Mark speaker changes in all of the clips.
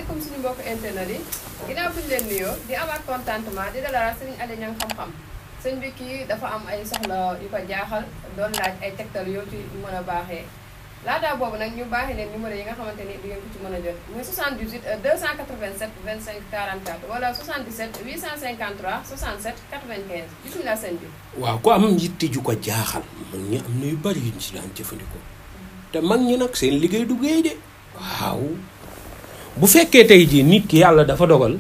Speaker 1: asalaamaaleykum suñu mbokk internet yi ginnaaw bu ñu leen nuyoo di amaat contentement di dalal Serigne Aly Niang xam-xam sëñ bi kii dafa am ay soxla yu ko jaaxal doon laaj ay tegtal yoo ci mën a baaxee laataa boobu nag ñu baaxee leen numéro yi nga xamante ni di ngeen ko ci mën a jot muy 78 287 25 44 wala 77 853 67 95 bisimilah sëñ bi.
Speaker 2: waaw ku am yitte ju ko jaaxal mag ñi am na yu bari yuñ ci daan jëfandikoo te mag ñi nag seen liggéey du géey de waaw bu fekkee tey jii nit ki yàlla dafa dogal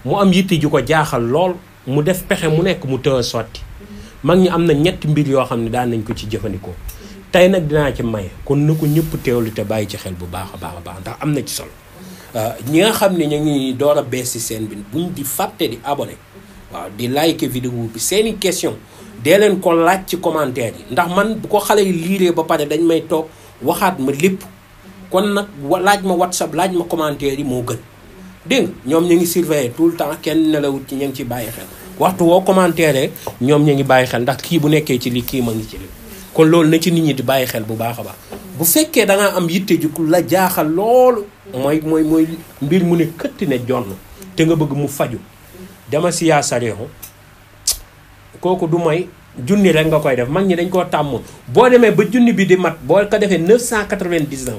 Speaker 2: mu am yitte ju ko jaaxal lool mu def pexe mu nekk mu tëë sotti mag ñi am na ñetti mbir yoo xam ne daan nañ ko ci jëfandikoo tey nag dinaa ci maye kon na ko ñëpp teewlu te bàyyi ci xel bu baax a baax a baax ndax am na ci solo ñi nga xam ne ñu ngi door a bees ci seen bi buñ di fàtte di abonné waaw di like vidéo bi seeni question dee leen ko laaj ci commentaire yi ndax man bu ko xale yi liiree ba pare dañ may toog waxaat ma lépp kon nag laaj ma whatsapp laaj ma commentaire yi moo gën dégg nga ñoom ñu ngi surveiller tout le temps kenn nelawut ci ñu ngi ci bàyyi xel waxtu woo commentaire ñoom ñu ngi bàyyi xel ndax kii bu nekkee ci li kii ma ngi ci li kon loolu na ci nit ñi di bàyyi xel bu baax a baax bu fekkee da ngaa am yitte ju la jaaxal loolu mooy mbir mu ne këtti ne jonn te nga bëgg mu faju dama si yaa sareexu kooku du mooy junni rek nga koy def mag ñi dañ koo tàmmoon boo demee ba junni bi di mat boo ko defee 999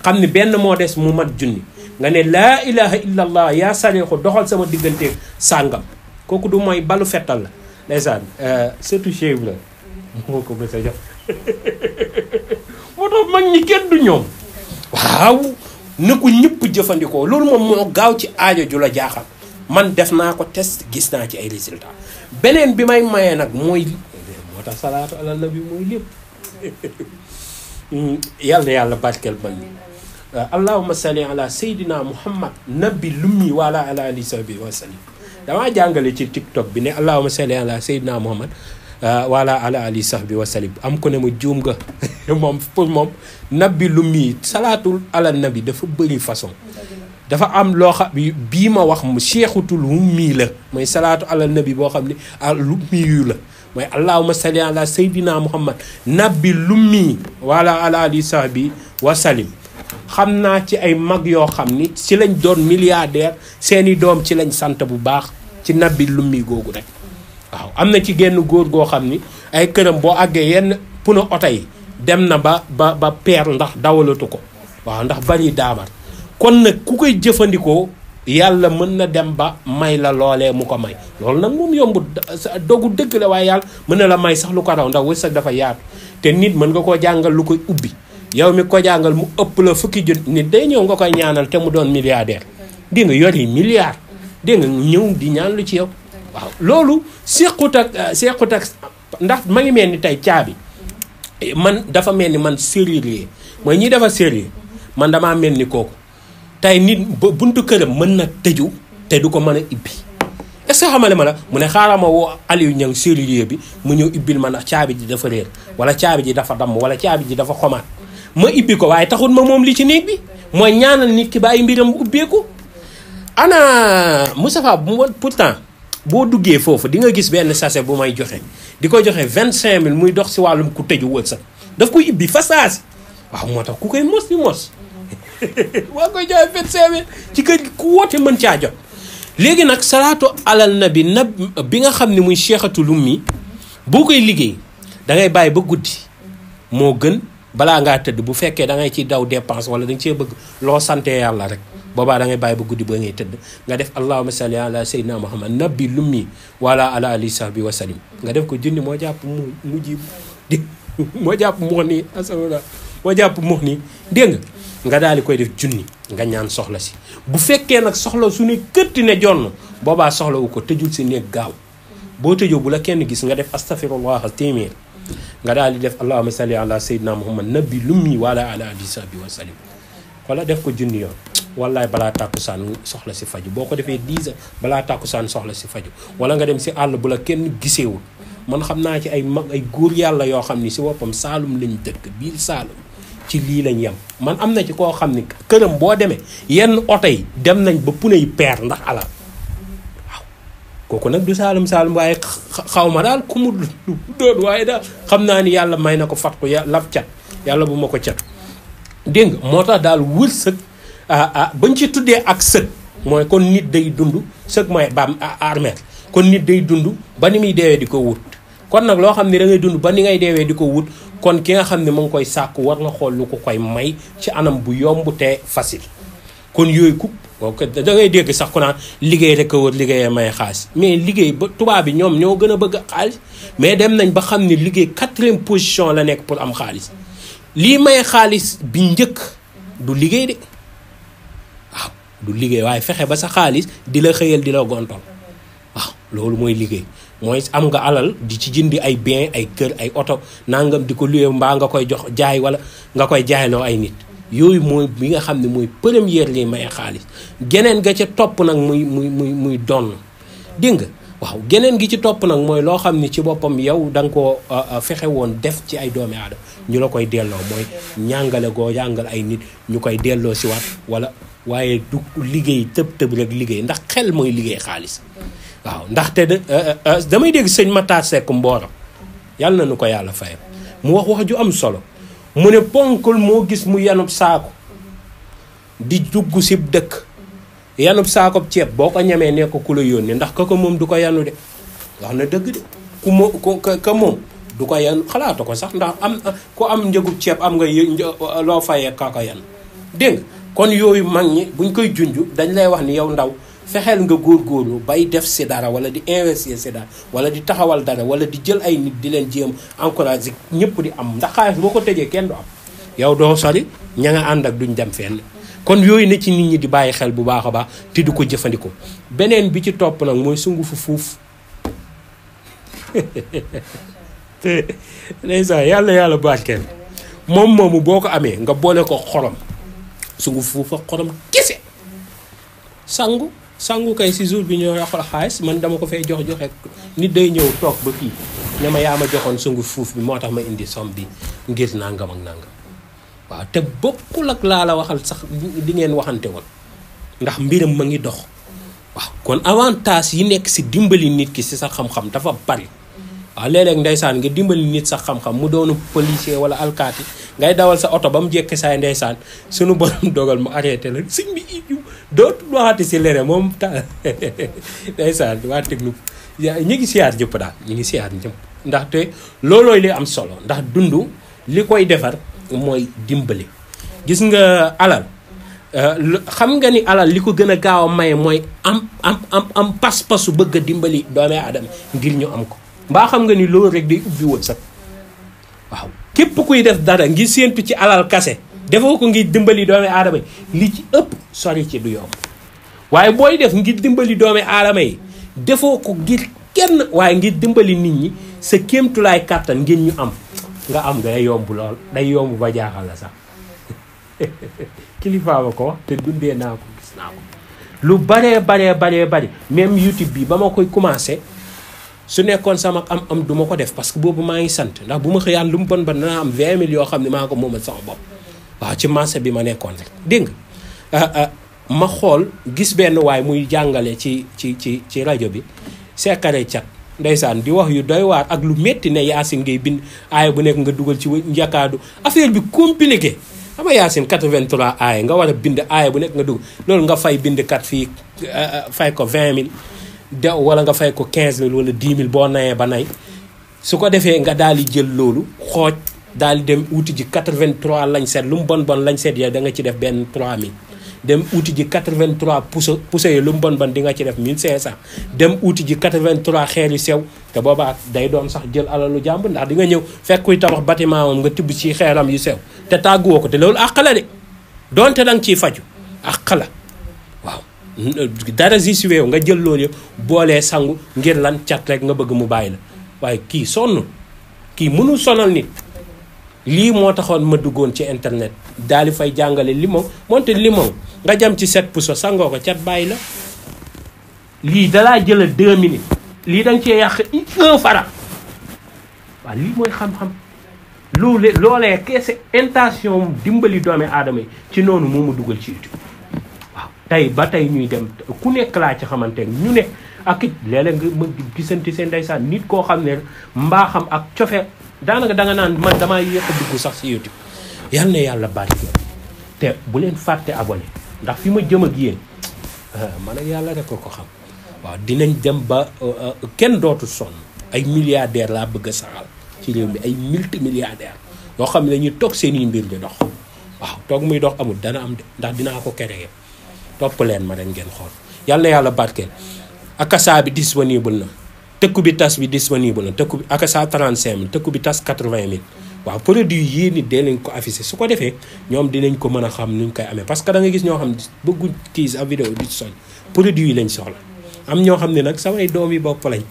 Speaker 2: xam ni benn moo des mu mat junni nga ne laa ilaha illallah yaa sareexu doxal sama diggante sàngam kooku du mooy balu fettal la ndeysaan surtout Cheikh la moo ko mës a jox moo tax mag ñi kenn du ñoom waaw na ko ñëpp jëfandikoo loolu moom moo gaaw ci aajo ju la jaaxal man def naa ko test gis naa ci ay résultats beneen bi may mayee nag mooy moo tax salaatu ala nabi mooy lépp yàlla na yàlla barkeel ban allahumma salli ala sayyidina muhammad nabi lummi wala ala ali sahbi wa sallim damaa jàngale ci tiktok bi ne allahumma salli ala sayyidina muhammad wala ala ali sahbi wa sallim am ko ne ma juum nga moom pour moom nabi lummi salaatul ala nabi dafa bëri façon dafa am loo xam bii ma wax mu cheikhutul hummi la mooy salaatu ala nabi boo xam ne lummi yu la mooy allahumma salli ala sayyidina muhammad nabi lummi wala ala ali sahbi wa sallim xam naa ci ay mag yoo xam ni ci lañ doon milliardaire seeni doom ci lañ sant bu baax ci nabi lummi googu rek waaw am na ci genn góor goo xam ni ay këram boo àggee yenn pneu oto yi dem na ba peer ndax dawalatu ko waaw ndax bari daamar kon nag ku koy jëfandikoo yàlla mën na dem ba may la loolee mu ko may loolu nag moom yombu dogu dëgg la waaye yàlla mën na la may sax lu ko raw ndax wërsëg dafa yaatu te nit mën nga koo jàngal lu koy ubbi yow mi ko jàngal mu ëpp la fukki jot nit day ñëw nga koy ñaanal te mu doon milliardaire di nga yor yi milliard di nga ñëw di ñaan lu ci yow waaw loolu sequt ak ndax ma ngi mel ni tey caabi man dafa mel ni man serrurier mooy ñi dafa serrurier man damaa mel ni kooku tey nit buntu këram mën na tëju te du ko mën a ibbi est-ce que xamale ma la mu ne xaaral ma woo Aliou Niang serrurier bi mu ñëw ibbil ma ndax caabi ji dafa réer wala caabi ji dafa damm wala caabi ji dafa xomaat ma ibbi ko waaye taxul ma moom li ci néeg bi mooy ñaanal nit ki bàyyi mbiram ubbeeku ana Moustapha pourtant boo duggee foofu di nga gis benn sachet bu may joxe di ko joxe 25000 muy dox si wàllum ku tëju wërsëg daf koy ibbi fa saasi waaw moo tax ku koy mos di mos waa koy joxe 25000 ci kër gi ku woote mën caa jot léegi nag salaatu alal nabi bi nga xam ne muy cheikhatul ummi boo koy liggéey da ngay bàyyi ba guddi moo gën balaa ngaa tëdd bu fekkee da ngay ciy daw dépense wala da nga cee bëgg loo sante yàlla rek boobaa da ngay bàyyi ba guddi ba ngay tëdd nga def allahumma salli ala sayyidina muhammad nabi lummi wala ala ali sahbi wa salim nga def ko junni moo jàpp mu ji di moo jàpp mox nii asalaamaaleykum moo jàpp mox nii dégg nga daal di koy def junni nga ñaan soxla si bu fekkee nag soxla su ne këtti ne jonn boobaa soxla wu ko tëjul si néeg gaaw boo tëjoo bu la kenn gis nga def astaghfirullah téeméer nga daal di def allahumma salli ala sayyidina muhammad nabi lummi wala ala ali sahbi wa salim wala def ko junni yoon wallaay balaa tàkkusaan soxla si faju boo ko defee 10 heures balaa tàkkusaan soxla si faju wala nga dem si àll bu la kenn giseewul man xam naa ci ay mag ay góor yàlla yoo xam ni si woppam saalum lañ dëkk biir saalum ci lii lañ yem man am na ci koo xam ni këram boo demee yenn oto yi dem nañ ba pneu yi peer ndax alal waaw kooku nag du saalum waaye xaw ma daal ku mu doon waaye daal xam naa ni yàlla may na ko fat ko laf cat yàlla bu ma ko cat dégg nga moo tax daal wërsëg bañ ci tuddee ak sëg mooy kon nit day dund sëg mooy baam armeel kon nit day dund ba ni muy deewee di ko wut kon nag loo xam ne da ngay dund ba ni ngay deewee di ko wut kon ki nga xam ne mu ngi koy sàkk war nga xool lu ko koy may ci anam bu yomb te facile kon yooyu ku da ngay dégg sax ku naan liggéey rek a wër liggéeyee may xaalis mais liggéey ba tubaab bi ñoom ñoo gën a bëgg xaalis mais dem nañ ba xam ne liggéey 4e position la nekk pour am xaalis lii may xaalis bi njëkk du liggéey de waaw du liggéey waaye fexe ba sa xaalis di la xëyal di la gontol waaw loolu mooy liggéey mooy am nga alal di ci jëndi ay bien ay kër ay oto nangam di ko luye mbaa nga koy jox jaay wala nga koy jaayloo ay nit yooyu mooy bi nga xam ne mooy première li may xaalis geneen ga ca topp nag muy donn dégg nga waaw geneen gi ci topp nag mooy loo xam ne ci boppam yow da nga koo fexe woon def ci ay doomi aadama ñu la koy delloo mooy ñàngale goo jàngal ay nit ñu koy delloo si waat wala waaye du liggéey tëb rek liggéey ndax xel mooy liggéey xaalis waaw ndaxte damay dégg sëñ Matar Seck Mboro yàlla na nu ko yàlla fayal mu wax ju am solo mu ne ponkal moo gis mu yanub saako di dugg si dëkk yanub saako ceeb boo ko ñemee ne ko ku la yónnee ndax ka ko moom du ko yanu de wax na dëgg de ka moom du ko yanu xalaatu ko sax ndax ku am njëgub ceeb am nga loo fayee ka ko yan dégg nga kon yooyu mag ñi buñ koy junj dañ lay wax ni yow ndaw fexeel nga góorgóorlu bay def si dara wala di investir si dara wala di taxawal dara wala di jël ay nit di leen jéem encouragé ñëpp di am ndax xaalis boo ko tëjee kenn du am yow doo sori ña nga ànd ak duñ dem fenn kon yooyu na ci nit ñi di bàyyi xel bu baax a baax te du ko jëfandikoo beneen bi ci topp nag mooy sungufu fuuf ndeysaan yàlla barkeel moomu boo ko amee nga boole ko xorom sunguf fuuf ak xorom kese sangu kay si jour bi ñoo yoxal xaalis man dama ko fay joxe nit day ñëw toog ba fii ne ma yaa ma joxoon sunguf fuuf bi moo tax ma indi som bi ngir nangam ak nangam waaw te bokkul ak laa la waxal sax di ngeen waxante woon ndax mbiram ma ngi dox waaw kon avantage yi nekk si dimbali nit ki si sa xam-xam dafa bari waaw léeg-léeg ndeysaan nga dimbali nit sax xam-xam mu doonu policier wala alkaati ngay dawal sa oto ba mu jekke saay ndeysaan sunu borom dogal mu arrêté la sëñ bi dootul waxati si leneen moom ndeysaan waa technique ñi ngi siyaar ñëpp daal ñi ngi siyaar ñëpp ndaxte loolooy li am solo ndax dund li koy defar mooy dimbali gis nga alal xam nga ni alal li ko gën a gaaw a maye mooy am pas-pasu bëgg a dimbali doomi aadama ngir ñu am ko mbaa xam nga ni loolu rek day ubbi woon sax waaw képp kuy def dara ngir séentu ci alal kase defoo ko ngir dimbali doomi aadama yi li ci ëpp sori ci du yomb waaye booy def ngir dimbali doomi aadama yi defoo ko ngir kenn waaye ngir dimbali nit ñi sa kéemtulaay kàttan ngir ñu am nga am nga yomb lool day yomb ba jaaxal la sax kilifa ba ko wax te dundee naa ko gis naa ko lu baree bari même YouTube bi ba ma koy commencé su nekkoon sama am duma ko def parce que boobu maa ngi sant ndax bu ma xëyaan lu mu bon danaa am 20 000 yoo xam ne maa ko moomal sama bopp waaw ci marché bi ma nekkoon rek dégg nga ma xool gis benn waay muy jàngale ci rajo bi Sekare Cat ndeysaan di wax yu doy waar ak lu metti ne Yaasin ngay bind aaya bu nekk nga dugal ci njakaadu affaire bi compliqué xam nga Yaasin 83 aaya nga war a bind aaya bu nekk nga dugal loolu nga fay bind kat fii fay ko 20 000 wala nga fay ko 15 000 wala 10 000 boo nayee ba nay su ko defee nga daal di jël loolu xooj daal di dem uti ji 83 lañ seet lu mu bon lañ seet ya da nga ci def benn 3000 dem uti ji 83 pousse yi lu mu bon di nga ci def 1500 dem uti ji 83 xeer yu sew te boobaa day doon sax jël alalu jàmbur ndax di nga ñëw fekk kuy tabax bâtiment moom nga tibb ci xeeram yu sew te tàgguwoo ko te loolu àq la de donte danga ciy faju àq la waaw dara si weew nga jël loolu yëpp boolee sangu ngir lan cat rek nga bëgg mu bàyyi la waaye kii sonn kii mënul sonal nit lii moo taxoon ma duggoon ci internet daal di fay jàngale limon moonte limon nga jam ci 7 pouces sangoo ko cat bàyyi la lii dalaa jëla 2 minutes lii danga cee yàq 1 franc waaw lii mooy xam-xam loolee keese intention dimbali doomi aadama yi ci noonu moo ma dugal ci YouTube waaw tey ba tey ñuy dem ku nekk laa ci xamante ñu ne ak it léeg-léeg nga ma gisanti seen ndeysaan nit koo xam ne mbaaxam ak cofe daanaka danga naan man damaa yéex a dugg sax si YouTube yal na yàlla barke te bu leen fàtte abonné ndax fi ma jëm ak yéen man ak yàlla rek ko xam waaw dinañ dem ba kenn dootul sonn ay milliardaires laa bëgg a saxal ci réew mi ay multimilliardaires yoo xam ne dañuy toog seen i mbir di dox waaw toog muy dox amul dana am de ndax dinaa ko créer topp leen ma rek ngeen xool yàlla na yàlla barkeel. akasa bi disponible na tëkku bi tas bi disponible na tëkku bi akasa 35 000 tëkku bi tas 80 000 waaw produit yii nit dee nañ ko affiché su ko defee ñoom dinañ ko mën a xam nuñ koy amee parce que da nga gis ñoo xam ne bëgguñ kii sa vidéo di soñ produit yi lañ soxla am ñoo xam ne nag samay doom yi bopp lañ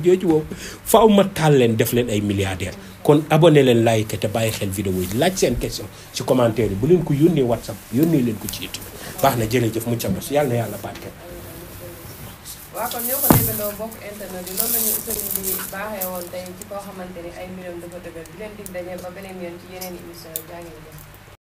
Speaker 2: jooju boobu faaw ma taal leen def leen ay milliardaires kon abonné leen like te bàyyi xel vidéo yi laaj seen question ci commentaire yi bu leen ko yónnee WhatsApp yónnee leen ko ci YouTube baax na jërëjëf mu cabos yàlla na yàlla barkeel.
Speaker 1: waaw kon ñoo ko déggandoo bokk internet bi loolu la ñu sëriñ bi baaxee woon tey ci koo xamante ni ay mbiram dafa dëgër di leen dig daje ba beneen yoon ci yeneen émission yi jaa ngeen jëf